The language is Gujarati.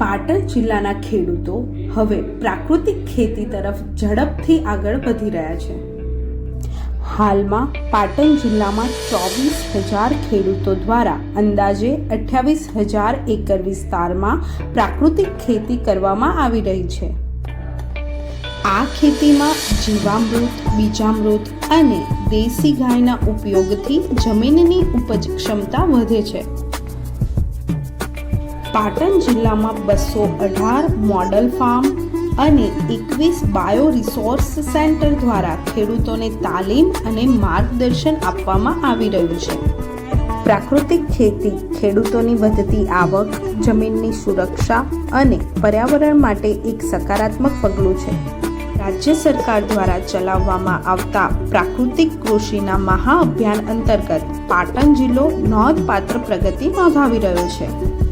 પાટણ જિલ્લાના ખેડૂતો હવે પ્રાકૃતિક ખેતી તરફ ઝડપથી આગળ વધી રહ્યા છે. હાલમાં પાટણ જિલ્લામાં 24,000 ખેડૂતો દ્વારા અંદાજે 28,000 એકર વિસ્તારમાં પ્રાકૃતિક ખેતી કરવામાં આવી રહી છે. આ ખેતીમાં જીવામૃત, બીજામૃત અને દેશી ગાયના ઉપયોગથી જમીનની ઉપજ ક્ષમતા વધે છે. પાટણ જિલ્લામાં 218 મોડલ ફાર્મ અને 21 બાયો રિસોર્સ સેન્ટર દ્વારા ખેડૂતોને તાલીમ અને માર્ગદર્શન આપવામાં આવી રહ્યું છે. પ્રાકૃતિક ખેતી ખેડૂતોની વધતી આવક, જમીનની સુરક્ષા અને પર્યાવરણ માટે એક સકારાત્મક પગલું છે. રાજ્ય સરકાર દ્વારા ચલાવવામાં આવતા પ્રાકૃતિક કૃષિના મહાઅભિયાન અંતર્ગત પાટણ જિલ્લો નોંધપાત્ર પ્રગતિ નોંધાવી રહ્યો છે.